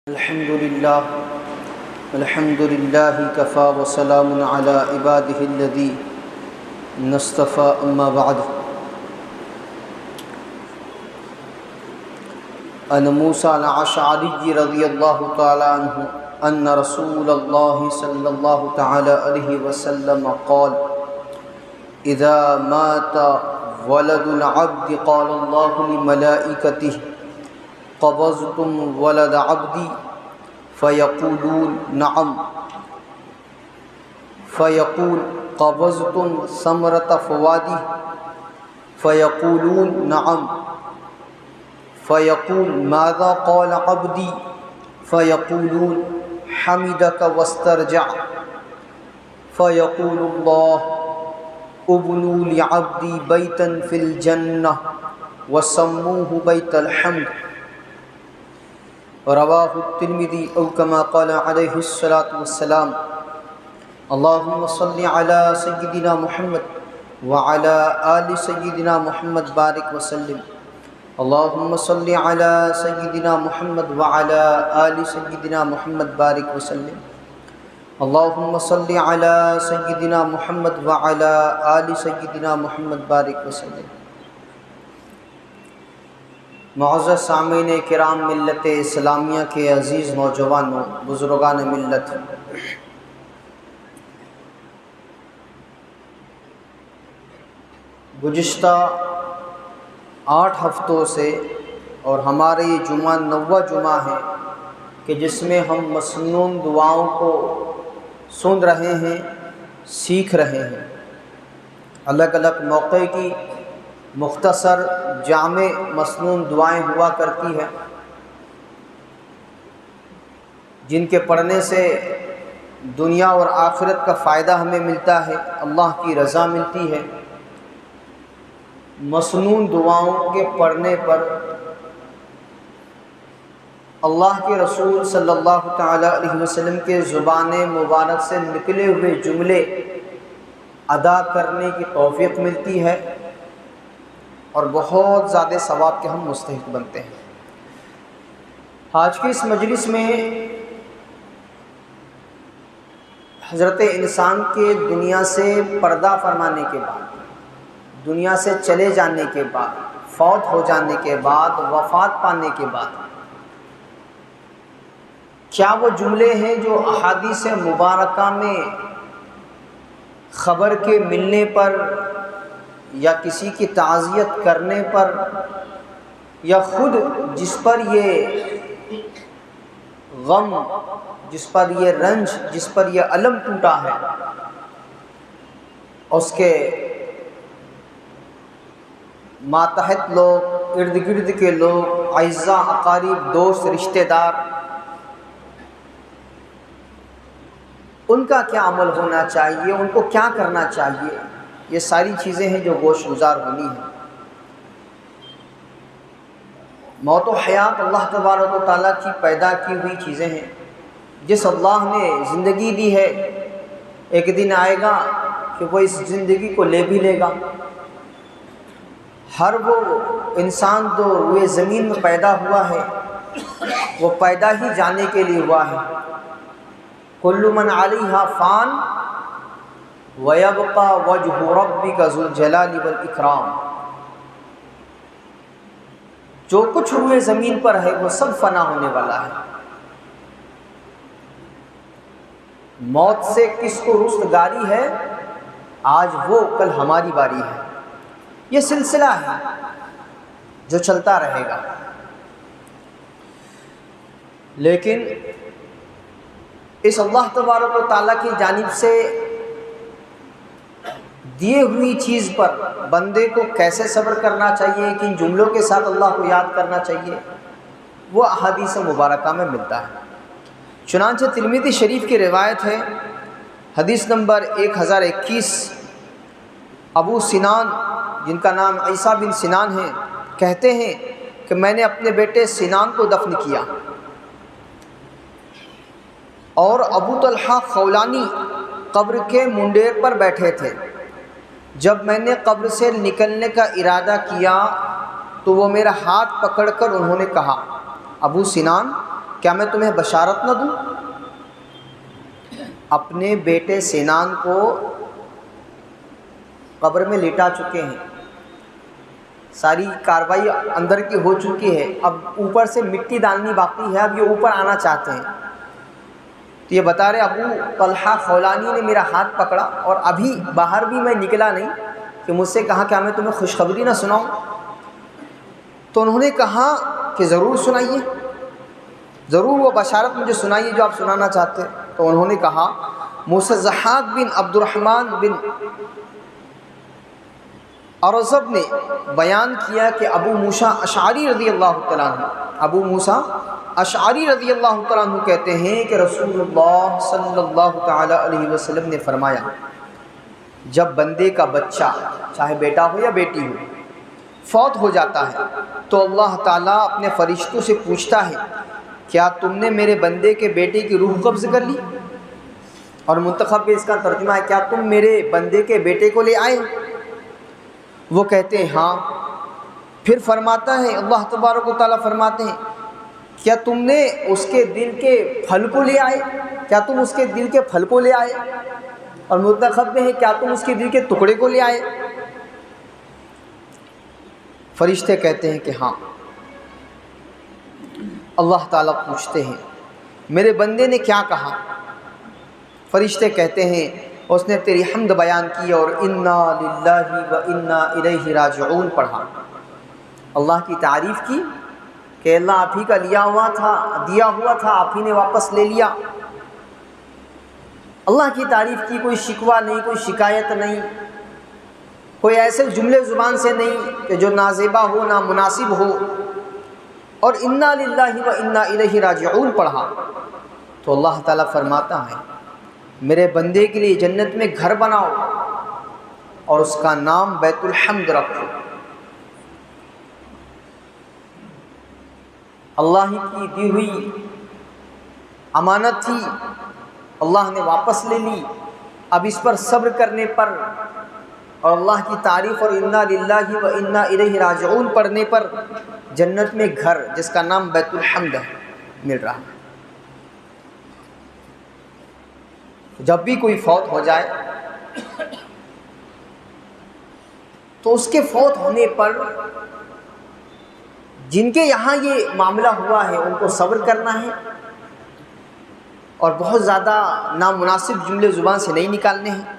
الحمد لله كفى وسلام على عباده الذين اصطفى أما بعد. عن موسى الأشعري رضي الله تعالى عنه أن رسول الله صلى الله تعالى عليه وسلم قال: إذا مات ولد العبد قال الله لملائكته: قبضتم ولد عبدي؟ فيقولون نعم. فيقول: قبضتم ثمرة فؤاده؟ فيقولون نعم. فيقول: ماذا قال عبدي؟ فيقولون: حمدك واسترجع. فيقول الله: ابنوا لعبدي بيتا في الجنة وسموه بيت الحمد. رواہ الترمذی او کما قال علیہ الصلاۃ والسلام. اللہم صل علی سیدنا محمد وعلی آل سیدنا محمد بارک وسلم. اللہم صل علی سیدنا محمد وعلی آل سیدنا محمد بارک وسلم. اللہم صل علی سیدنا محمد وعلی آل سیدنا محمد بارک وسلم. معزز سامعین کرام ملت اسلامیہ کے عزیز نوجوانوں، بزرگان ملت، گزشتہ 8 ہفتوں سے اور ہمارے یہ جمعہ 9واں جمعہ ہے کہ جس میں ہم مسنون دعاؤں کو سن رہے ہیں، سیکھ رہے ہیں. الگ الگ موقع کی مختصر جامع مسنون دعائیں ہوا کرتی ہے جن کے پڑھنے سے دنیا اور آخرت کا فائدہ ہمیں ملتا ہے، اللہ کی رضا ملتی ہے. مسنون دعاؤں کے پڑھنے پر اللہ کے رسول صلی اللہ تعالیٰ علیہ وسلم کے زبان مبارک سے نکلے ہوئے جملے ادا کرنے کی توفیق ملتی ہے اور بہت زیادہ ثواب کے ہم مستحق بنتے ہیں. آج کی اس مجلس میں حضرت انسان کے دنیا سے پردہ فرمانے کے بعد، دنیا سے چلے جانے کے بعد، فوت ہو جانے کے بعد، وفات پانے کے بعد کیا وہ جملے ہیں جو احادیث مبارکہ میں خبر کے ملنے پر یا کسی کی تعزیت کرنے پر یا خود جس پر یہ غم، جس پر یہ رنج، جس پر یہ الم ٹوٹا ہے، اس کے ماتحت لوگ، ارد گرد کے لوگ، اعزاء، اقارب، دوست، رشتہ دار، ان کا کیا عمل ہونا چاہیے، ان کو کیا کرنا چاہیے، یہ ساری چیزیں ہیں جو گوش گزار ہونی ہیں. موت و حیات اللہ تبارک و تعالیٰ کی پیدا کی ہوئی چیزیں ہیں. جس اللہ نے زندگی دی ہے ایک دن آئے گا کہ وہ اس زندگی کو لے بھی لے گا. ہر وہ انسان جو روئے زمین میں پیدا ہوا ہے وہ پیدا ہی جانے کے لیے ہوا ہے. کل من علیہا فان وَيَبْقَى وَجْهُ رَبِّكَ ذُو الْجَلَالِ وَالْإِكْرَامِ. جو کچھ روئے زمین پر ہے وہ سب فنا ہونے والا ہے. موت سے کس کو رستگاری ہے؟ آج وہ، کل ہماری باری ہے. یہ سلسلہ ہے جو چلتا رہے گا. لیکن اس اللہ تبارک و تعالیٰ کی جانب سے دیے ہوئی چیز پر بندے کو کیسے صبر کرنا چاہیے، کن جملوں کے ساتھ اللہ کو یاد کرنا چاہیے، وہ احادیث مبارکہ میں ملتا ہے. چنانچہ ترمذی شریف کی روایت ہے، حدیث نمبر 1021. ابو سنان، جن کا نام عیسیٰ بن سنان ہے، کہتے ہیں کہ میں نے اپنے بیٹے سنان کو دفن کیا اور ابو طلحہ خولانی قبر کے منڈیر پر بیٹھے تھے. جب میں نے قبر سے نکلنے کا ارادہ کیا تو وہ میرا ہاتھ پکڑ کر انہوں نے کہا: ابو سنان، کیا میں تمہیں بشارت نہ دوں؟ اپنے بیٹے سینان کو قبر میں لٹا چکے ہیں، ساری کاروائی اندر کی ہو چکی ہے، اب اوپر سے مٹی ڈالنی باقی ہے، اب یہ اوپر آنا چاہتے ہیں۔ تو یہ بتا رہے ابو طلحہ خولانی نے میرا ہاتھ پکڑا اور ابھی باہر بھی میں نکلا نہیں کہ مجھ سے کہا کیا میں تمہیں خوشخبری نہ سناؤں؟ تو انہوں نے کہا کہ ضرور سنائیے، ضرور وہ بشارت مجھے سنائیے جو آپ سنانا چاہتے ہیں۔ تو انہوں نے کہا مجھ سے ضحاک بن عبد الرحمن بن ارزب نے بیان کیا کہ ابو موسیٰ اشعری رضی اللہ تعالیٰ عنہ، ابو موسیٰ اشعری رضی اللہ تعالیٰ عنہ کہتے ہیں کہ رسول اللہ صلی اللہ تعالیٰ علیہ وسلم نے فرمایا جب بندے کا بچہ چاہے بیٹا ہو یا بیٹی ہو فوت ہو جاتا ہے تو اللہ تعالیٰ اپنے فرشتوں سے پوچھتا ہے کیا تم نے میرے بندے کے بیٹے کی روح قبض کر لی؟ اور منتخب میں اس کا ترجمہ ہے کیا تم میرے بندے کے بیٹے کو لے آئے؟ وہ کہتے ہیں ہاں۔ پھر فرماتا ہے اللہ تبارک و تعالیٰ فرماتے ہیں کیا تم نے اس کے دل کے پھل کو لے آئے؟ کیا تم اس کے دل کے پھل کو لے آئے؟ اور منتخب میں ہے کیا تم اس کے دل کے ٹکڑے کو لے آئے؟ فرشتے کہتے ہیں کہ ہاں۔ اللہ تعالیٰ پوچھتے ہیں میرے بندے نے کیا کہا؟ فرشتے کہتے ہیں اس نے تیری حمد بیان کی اور انا للہ و انا الیہ راجعون پڑھا، اللہ کی تعریف کی کہ اللہ آپ ہی کا دیا ہوا تھا آپ ہی نے واپس لے لیا۔ اللہ کی تعریف کی، کوئی شکوہ نہیں، کوئی شکایت نہیں، کوئی ایسے جملے زبان سے نہیں کہ جو نازیبا ہو، نامناسب ہو، اور انا للہ و انا الیہ راجعون پڑھا تو اللہ تعالیٰ فرماتا ہے میرے بندے کے لیے جنت میں گھر بناؤ اور اس کا نام بیت الحمد رکھو۔ اللہ کی دی ہوئی امانت تھی، اللہ نے واپس لے لی، اب اس پر صبر کرنے پر اور اللہ کی تعریف اور انا للہ و انا الیہ راجعون پڑھنے پر جنت میں گھر جس کا نام بیت الحمد ہے مل رہا ہے۔ جب بھی کوئی فوت ہو جائے تو اس کے فوت ہونے پر جن کے یہاں یہ معاملہ ہوا ہے ان کو صبر کرنا ہے اور بہت زیادہ نامناسب جملے زبان سے نہیں نکالنے ہیں۔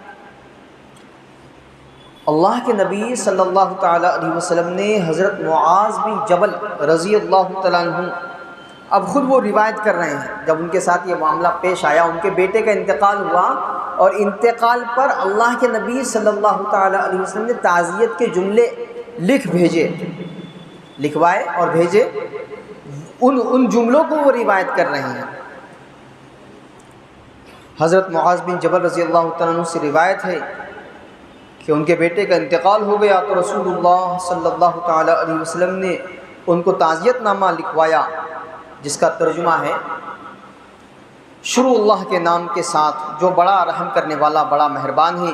اللہ کے نبی صلی اللہ تعالیٰ علیہ وسلم نے حضرت معاذ بن جبل رضی اللہ تعالیٰ عنہ، اب خود وہ روایت کر رہے ہیں جب ان کے ساتھ یہ معاملہ پیش آیا، ان کے بیٹے کا انتقال ہوا اور انتقال پر اللہ کے نبی صلی اللہ تعالیٰ علیہ وسلم نے تعزیت کے جملے لکھوائے اور بھیجے، ان جملوں کو وہ روایت کر رہے ہیں۔ حضرت معاذ بن جبل رضی اللہ تعالیٰ عنہ سے روایت ہے کہ ان کے بیٹے کا انتقال ہو گیا تو رسول اللہ صلی اللہ تعالیٰ علیہ وسلم نے ان کو تعزیت نامہ لکھوایا جس کا ترجمہ ہے شروع اللہ کے نام کے ساتھ جو بڑا رحم کرنے والا بڑا مہربان ہے۔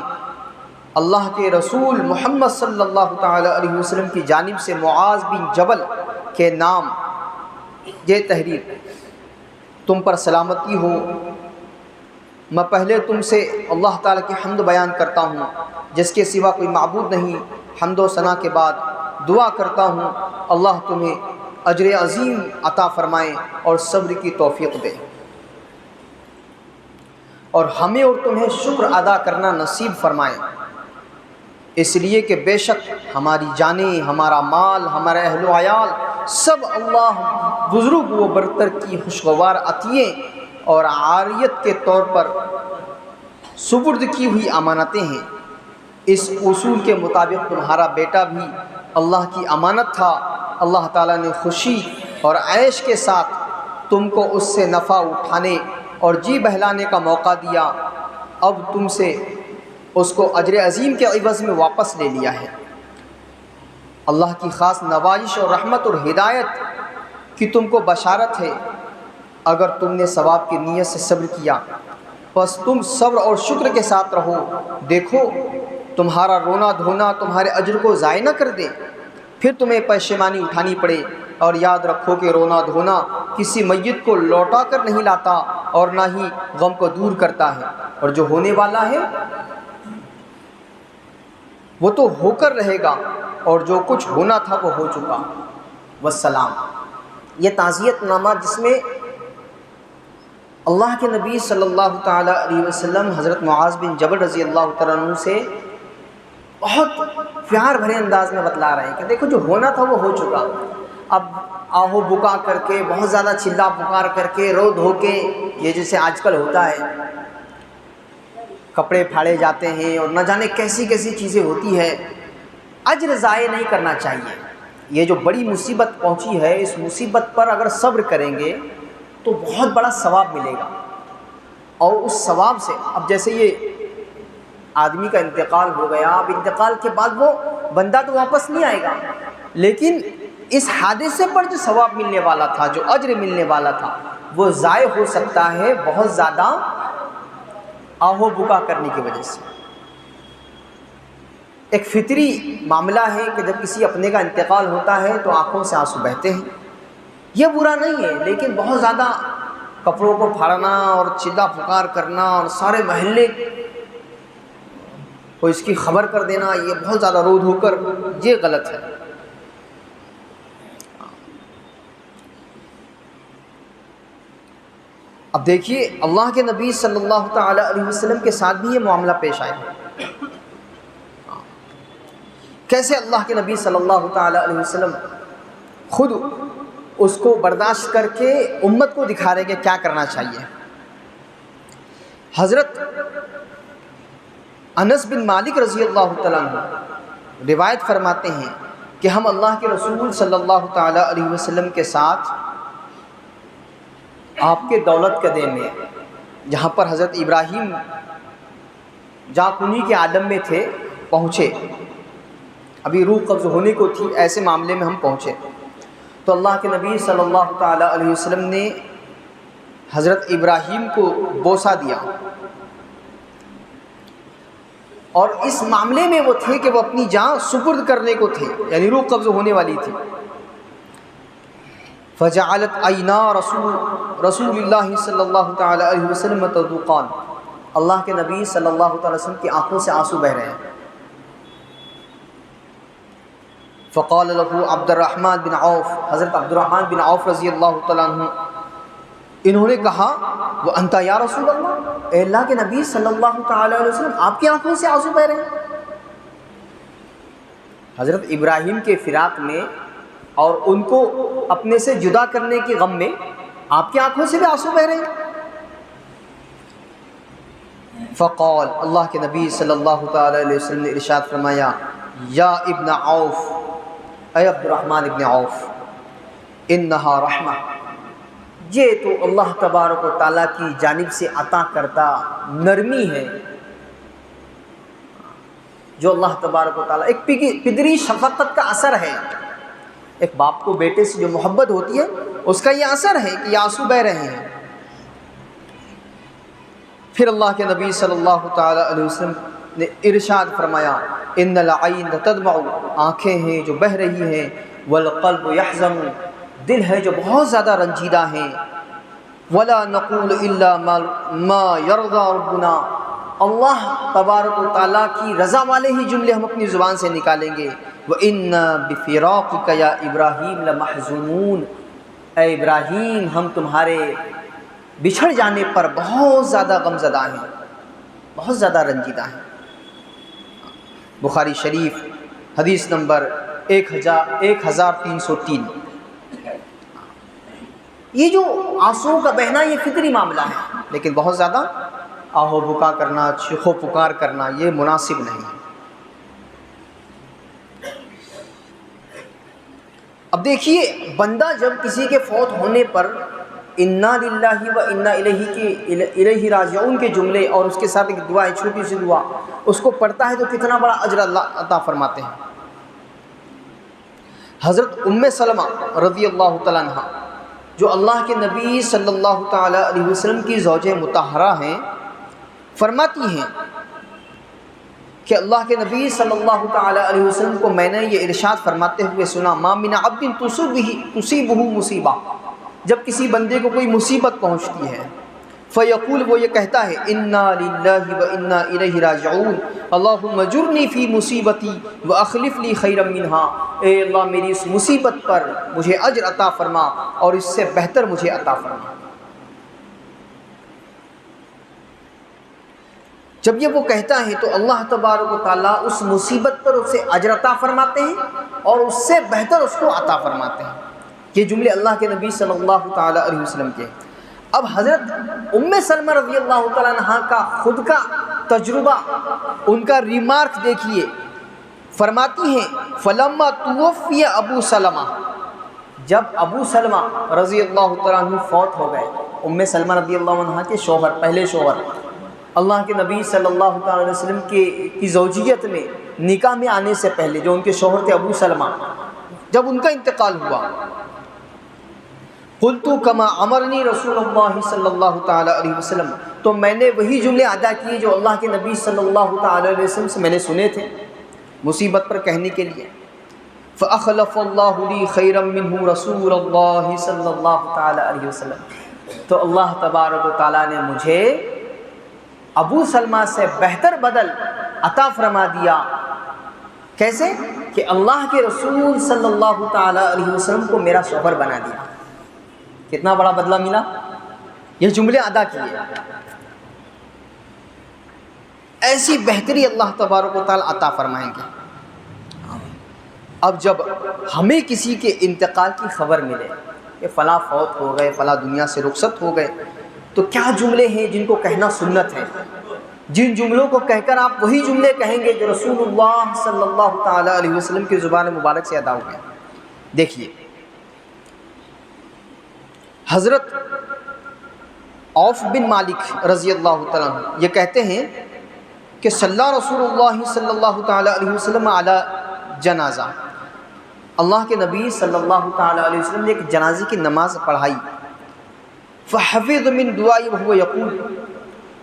اللہ کے رسول محمد صلی اللہ تعالیٰ علیہ وسلم کی جانب سے معاذ بن جبل کے نام یہ تحریر تم پر سلامتی ہو۔ میں پہلے تم سے اللہ تعالیٰ کی حمد بیان کرتا ہوں جس کے سوا کوئی معبود نہیں، حمد و ثنا کے بعد دعا کرتا ہوں اللہ تمہیں اجر عظیم عطا فرمائے اور صبر کی توفیق دے اور ہمیں اور تمہیں شکر ادا کرنا نصیب فرمائے، اس لیے کہ بے شک ہماری جانیں، ہمارا مال، ہمارا اہل و عیال سب اللہ بزرگ و برتر کی خوشگوار عطیے اور عاریت کے طور پر سپرد کی ہوئی امانتیں ہیں۔ اس اصول کے مطابق تمہارا بیٹا بھی اللہ کی امانت تھا، اللہ تعالیٰ نے خوشی اور عیش کے ساتھ تم کو اس سے نفع اٹھانے اور جی بہلانے کا موقع دیا، اب تم سے اس کو اجر عظیم کے عوض میں واپس لے لیا ہے۔ اللہ کی خاص نوازش اور رحمت اور ہدایت کی تم کو بشارت ہے اگر تم نے ثواب کی نیت سے صبر کیا، بس تم صبر اور شکر کے ساتھ رہو، دیکھو تمہارا رونا دھونا تمہارے اجر کو ضائع نہ کر دے، پھر تمہیں پشیمانی اٹھانی پڑے، اور یاد رکھو کہ رونا دھونا کسی میت کو لوٹا کر نہیں لاتا اور نہ ہی غم کو دور کرتا ہے، اور جو ہونے والا ہے وہ تو ہو کر رہے گا، اور جو کچھ ہونا تھا وہ ہو چکا، والسلام۔ یہ تعزیت نامہ جس میں اللہ کے نبی صلی اللہ تعالیٰ علیہ وسلم حضرت معاذ بن جبل رضی اللہ تعالیٰ عنہ سے بہت پیار بھرے انداز میں بتلا رہے ہیں کہ دیکھو جو ہونا تھا وہ ہو چکا، اب آہو بکا کر کے، بہت زیادہ چلا پکار کر کے، رو دھو کے، یہ جیسے آج کل ہوتا ہے، کپڑے پھاڑے جاتے ہیں اور نہ جانے کیسی کیسی چیزیں ہوتی ہے، اجر ضائع نہیں کرنا چاہیے۔ یہ جو بڑی مصیبت پہنچی ہے، اس مصیبت پر اگر صبر کریں گے تو بہت بڑا ثواب ملے گا، اور اس ثواب سے اب جیسے یہ آدمی کا انتقال ہو گیا، اب انتقال کے بعد وہ بندہ تو واپس نہیں آئے گا، لیکن اس حادثے پر جو ثواب ملنے والا تھا، جو اجر ملنے والا تھا، وہ ضائع ہو سکتا ہے بہت زیادہ آہو بکا کرنے کی وجہ سے۔ ایک فطری معاملہ ہے کہ جب کسی اپنے کا انتقال ہوتا ہے تو آنکھوں سے آنسو بہتے ہیں، یہ برا نہیں ہے، لیکن بہت زیادہ کپڑوں کو پھاڑنا اور چلا پکار کرنا اور سارے محلے کو اس کی خبر کر دینا، یہ بہت زیادہ رو دھو کر، یہ غلط ہے۔ اب دیکھیے اللہ کے نبی صلی اللہ تعالیٰ علیہ وسلم کے ساتھ بھی یہ معاملہ پیش آیا، کیسے اللہ کے نبی صلی اللہ تعالیٰ علیہ وسلم خود اس کو برداشت کر کے امت کو دکھا رہے کہ کیا کرنا چاہیے۔ حضرت انس بن مالک رضی اللہ تعالیٰ عنہ روایت فرماتے ہیں کہ ہم اللہ کے رسول صلی اللہ تعالیٰ علیہ وسلم کے ساتھ آپ کے دولت قدے میں، جہاں پر حضرت ابراہیم جا کنی کے عالم میں تھے، پہنچے، ابھی روح قبض ہونے کو تھی، ایسے معاملے میں ہم پہنچے تو اللہ کے نبی صلی اللہ تعالیٰ علیہ وسلم نے حضرت ابراہیم کو بوسہ دیا، اور اس معاملے میں وہ تھے کہ وہ اپنی جان سپرد کرنے کو تھے، یعنی روح قبض ہونے والی تھی۔ فجعلت عینا رسول اللہ صلی اللہ تعالیٰ علیہ وسلم تذوقان، اللہ کے نبی صلی اللہ تعالیٰ وسلم کی آنکھوں سے آنسو بہ رہے ہیں۔ فقال له عبد الرحمن بن عوف، حضرت عبد الرحمن بن عوف رضی اللہ تعالیٰ عنہ، انہوں نے کہا وانت یا رسول اللہ، اے اللہ کے نبی صلی اللہ تعالیٰ علیہ وسلم، آپ کی آنکھوں سے آنسو بہ رہے ہیں۔ حضرت ابراہیم کے فراق میں اور ان کو اپنے سے جدا کرنے کے غم میں آپ کی آنکھوں سے بھی آنسو بہ رہے ہیں۔ فقال، اللہ کے نبی صلی اللہ تعالیٰ علیہ وسلم نے ارشاد فرمایا، یا ابن عوف، اے عبد الرحمن ابن عوف، انہا رحمہ، یہ تو اللہ تبارک و تعالیٰ کی جانب سے عطا کردہ نرمی ہے، جو اللہ تبارک و تعالیٰ، ایک پدری شفقت کا اثر ہے، ایک باپ کو بیٹے سے جو محبت ہوتی ہے اس کا یہ اثر ہے کہ یہ آنسو بہ رہے ہیں۔ پھر اللہ کے نبی صلی اللہ تعالیٰ علیہ وسلم نے ارشاد فرمایا، ان العین تدمع، آنکھیں ہیں جو بہہ رہی ہیں، والقلب یحزن، دل ہے جو بہت زیادہ رنجیدہ ہیں، ولا نقول الا ما یرضى ربنا، اللہ تبارک و تعالیٰ کی رضا والے ہی جملے ہم اپنی زبان سے نکالیں گے۔ وَإِنَّا بِفِرَاقِكَ يَا إِبْرَاهِيمُ لَمَحْزُونُونَ، اے ابراہیم ہم تمہارے بچھڑ جانے پر بہت زیادہ غمزدہ ہیں، بہت زیادہ رنجیدہ ہیں۔ بخاری شریف حدیث نمبر 1303۔ یہ جو آنسو کا بہنا یہ فطری معاملہ ہے، لیکن بہت زیادہ آہو بکا کرنا، چیخو پکار کرنا یہ مناسب نہیں ہے۔ اب دیکھیے بندہ جب کسی کے فوت ہونے پر انا للہ و انا الیہ راجعون کے جملے اور اس کے ساتھ ایک دعا ہے، چھوٹی سی دعا، اس کو پڑھتا ہے تو کتنا بڑا اجر اللہ عطا فرماتے ہیں۔ حضرت ام سلمہ رضی اللہ تعالیٰ عنہ، جو اللہ کے نبی صلی اللہ تعالیٰ علیہ وسلم کی زوج مطہرہ ہیں، فرماتی ہیں کہ اللہ کے نبی صلی اللہ تعالیٰ علیہ وسلم کو میں نے یہ ارشاد فرماتے ہوئے سنا، ما من عبد تصیبہ مصیبہ، جب کسی بندے کو کوئی مصیبت پہنچتی ہے، فیقول، وہ یہ کہتا ہے، انا للہ و انا الیہ راجعون، اللہم اجرنی فی مصیبتی واخلف لی خیرا منہا، اے اللہ میری اس مصیبت پر مجھے اجر عطا فرما اور اس سے بہتر مجھے عطا فرما۔ جب یہ وہ کہتا ہے تو اللہ تبارک و تعالیٰ اس مصیبت پر اسے اجر عطا فرماتے ہیں اور اس سے بہتر اس کو عطا فرماتے ہیں۔ یہ جملے اللہ کے نبی صلی اللہ تعالیٰ علیہ وسلم کے۔ اب حضرت ام سلمہ رضی اللہ تعالیٰ عنہ کا خود کا تجربہ، ان کا ریمارک دیکھیے، فرماتی ہیں فلما توفی ابو سلمہ، جب ابو سلمہ رضی اللہ تعالیٰ عنہ فوت ہو گئے، ام سلمہ رضی اللہ عنہ کے شوہر، پہلے شوہر، اللہ کے نبی صلی اللہ تعالیٰ علیہ وسلم کی زوجیت میں، نکاح میں آنے سے پہلے جو ان کے شوہر تھے ابو سلمہ، جب ان کا انتقال ہوا، قلت کما امرنی رسول اللہ صلی اللہ تعالیٰ علیہ وسلم، تو میں نے وہی جملے ادا کیے جو اللہ کے نبی صلی اللہ تعالیٰ علیہ وسلم سے میں نے سنے تھے مصیبت پر کہنے کے لیے۔ فأخلف اللہ لی خیرا منہ رسول اللہ صلی اللہ تعالیٰ علیہ وسلم، تو اللہ تبارک و تعالیٰ نے مجھے ابو سلمہ سے بہتر بدل عطا فرما دیا۔ کیسے؟ کہ اللہ کے رسول صلی اللہ تعالیٰ علیہ وسلم کو میرا شوہر بنا دیا۔ کتنا بڑا بدلہ ملا، یہ جملے ادا کیے۔ ایسی بہتری اللہ تبارک و تعالیٰ عطا فرمائیں گے۔ اب جب ہمیں کسی کے انتقال کی خبر ملے کہ فلاں فوت ہو گئے، فلاں دنیا سے رخصت ہو گئے، تو کیا جملے ہیں جن کو کہنا سنت ہے، جن جملوں کو کہہ کر آپ وہی جملے کہیں گے جو رسول اللہ صلی اللہ تعالیٰ علیہ وسلم کی زبان مبارک سے ادا ہوئے۔ دیکھیے، حضرت عوف بن مالک رضی اللہ تعالیٰ عنہ یہ کہتے ہیں کہ صلی رسول اللہ صلی اللہ تعالیٰ علیہ وسلم علی جنازہ، اللہ کے نبی صلی اللہ تعالیٰ علیہ وسلم نے ایک جنازے کی نماز پڑھائی، فحفظ من دعائی وهو یقول،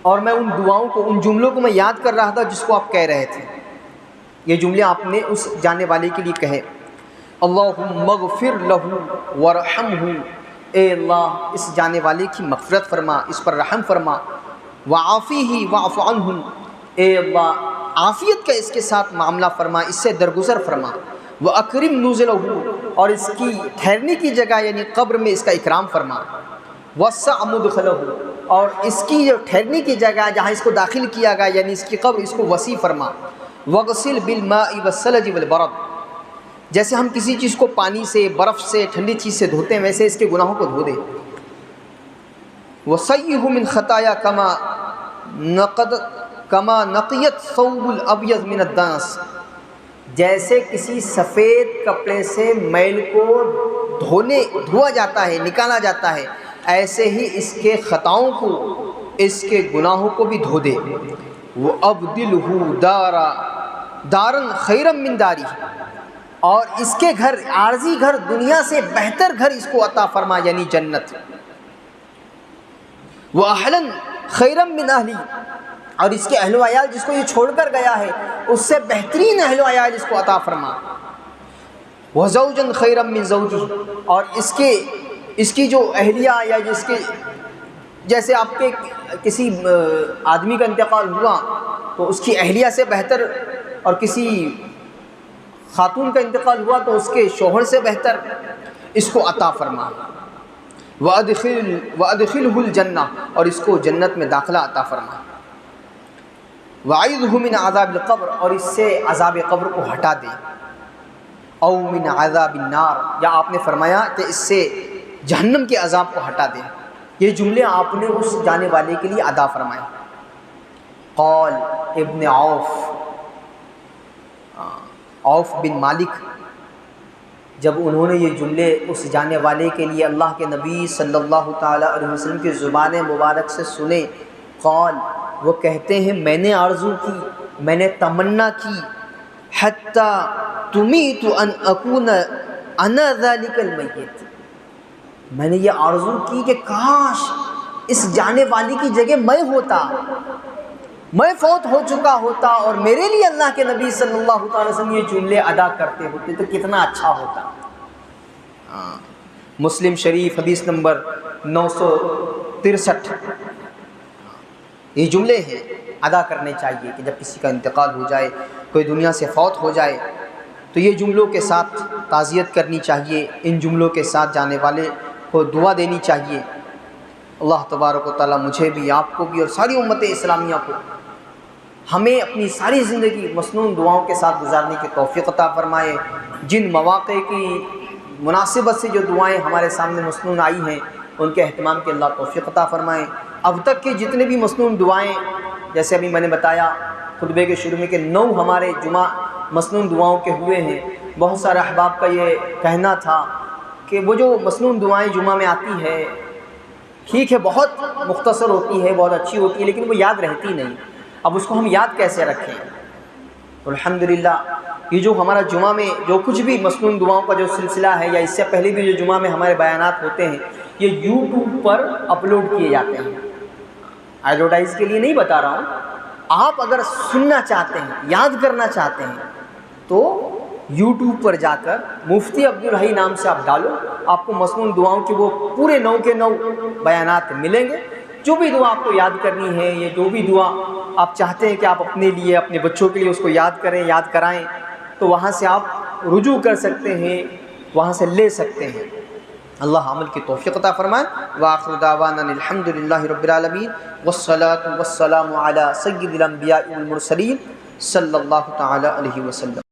اور میں ان دعاؤں کو، ان جملوں کو میں یاد کر رہا تھا جس کو آپ کہہ رہے تھے۔ یہ جملے آپ نے اس جانے والے کے لیے کہے، اللہم اغفر لہ ورحمہ، اے اللہ اس جانے والے کی مغفرت فرما، اس پر رحم فرما، وعافیہ واعف عنہ، اے اللہ عافیت کا اس کے ساتھ معاملہ فرما، اس سے درگزر فرما، واکرم نزلہ، اور اس کی ٹھہرنے کی جگہ یعنی قبر میں اس کا اکرام فرما، وسع مدخلہ، اور اس کی جو ٹھہرنے کی جگہ جہاں اس کو داخل کیا گیا یعنی اس کی قبر، اس کو وسیع فرما، وغسل بالماء والثلج والبرد، جیسے ہم کسی چیز کو پانی سے، برف سے، ٹھنڈی چیز سے دھوتے ہیں ویسے اس کے گناہوں کو دھو دے، وصیح من خطایا کما نقیت ثوب الابیض من الدنس، جیسے کسی سفید کپڑے سے میل کو دھوا جاتا ہے، نکالا جاتا ہے، ایسے ہی اس کے خطاؤں کو، اس کے گناہوں کو بھی دھو دے، وَأَبْدِلْهُ دَارًا خَيْرًا مِّن دَارِهِ، اور اس کے گھر، عارضی گھر، دنیا سے بہتر گھر اس کو عطا فرما یعنی جنت، وَأَهْلًا خَيْرًا مِّنْ أَهْلِهِ، اور اس کے اہل و عیال جس کو یہ چھوڑ کر گیا ہے اس سے بہترین اہل و عیال اس کو عطا فرما، وَزَوْجًا خَيْرًا مِّن زَوْجِهِ، اور اس کی جو اہلیہ یا جس کے، جیسے آپ کے کسی آدمی کا انتقال ہوا تو اس کی اہلیہ سے بہتر، اور کسی خاتون کا انتقال ہوا تو اس کے شوہر سے بہتر اس کو عطا فرما، وَأَدْخِلْهُ الْجَنَّةَ، اور اس کو جنت میں داخلہ عطا فرما، وَعِذْهُ مِنْ عَذَابِ الْقَبْرِ، اور اس سے عذاب قبر کو ہٹا دے، او من عذاب النار، یا آپ نے فرمایا کہ اس سے جہنم کے عذاب کو ہٹا دے۔ یہ جملے آپ نے اس جانے والے کے لیے ادا فرمائے۔ قال ابن عوف بن مالک، جب انہوں نے یہ جملے اس جانے والے کے لیے اللہ کے نبی صلی اللہ تعالیٰ علیہ وسلم کی زبان مبارک سے سنے، قال، وہ کہتے ہیں میں نے آرزو کی، میں نے تمنا کی، حتی تمیت ان اکون انا ذالک المیت، میں نے یہ آرزو کی کہ کاش اس جانے والی کی جگہ میں ہوتا، میں فوت ہو چکا ہوتا اور میرے لیے اللہ کے نبی صلی اللہ تعالی وسلم یہ جملے ادا کرتے ہوتے تو کتنا اچھا ہوتا۔ مسلم شریف حدیث نمبر 963۔ یہ جملے ہیں ادا کرنے چاہیے کہ جب کسی کا انتقال ہو جائے، کوئی دنیا سے فوت ہو جائے تو یہ جملوں کے ساتھ تعزیت کرنی چاہیے، ان جملوں کے ساتھ جانے والے کو دعا دینی چاہیے۔ اللہ تبارک و تعالیٰ مجھے بھی، آپ کو بھی اور ساری امت اسلامیہ کو ہمیں اپنی ساری زندگی مسنون دعاؤں کے ساتھ گزارنے کی توفیق عطا فرمائے۔ جن مواقع کی مناسبت سے جو دعائیں ہمارے سامنے مسنون آئی ہیں ان کے اہتمام کی اللہ توفیق عطا فرمائے۔ اب تک کے جتنے بھی مسنون دعائیں، جیسے ابھی میں نے بتایا خطبے کے شروع میں کہ 9 ہمارے جمعہ مسنون دعاؤں کے ہوئے ہیں۔ بہت سارے احباب کا یہ کہنا تھا کہ وہ جو مسنون دعائیں جمعہ میں آتی ہے ٹھیک ہے، بہت مختصر ہوتی ہے، بہت اچھی ہوتی ہے، لیکن وہ یاد رہتی نہیں۔ اب اس کو ہم یاد کیسے رکھیں؟ تو الحمدللہ یہ جو ہمارا جمعہ میں جو کچھ بھی مسنون دعاؤں کا جو سلسلہ ہے، یا اس سے پہلے بھی جو جمعہ میں ہمارے بیانات ہوتے ہیں، یہ یوٹیوب پر اپلوڈ کیے جاتے ہیں۔ ایڈورٹائز کے لیے نہیں بتا رہا ہوں، آپ اگر سننا چاہتے ہیں، یاد کرنا چاہتے ہیں تو یوٹیوب پر جا کر مفتی عبدالحی نام سے آپ ڈالو، آپ کو مسنون دعاؤں کے وہ پورے 9 کے 9 بیانات ملیں گے۔ جو بھی دعا آپ کو یاد کرنی ہے، یا جو بھی دعا آپ چاہتے ہیں کہ آپ اپنے لیے، اپنے بچوں کے لیے اس کو یاد کریں، یاد کرائیں، تو وہاں سے آپ رجوع کر سکتے ہیں، وہاں سے لے سکتے ہیں۔ اللہ عمل کی توفیق عطا فرمائے۔ وآخر دعوانا الحمدللہ رب العالمین، والصلاة والسلام علی سید الانبیاء والمرسلین صلی اللہ تعالی علیہ وسلم۔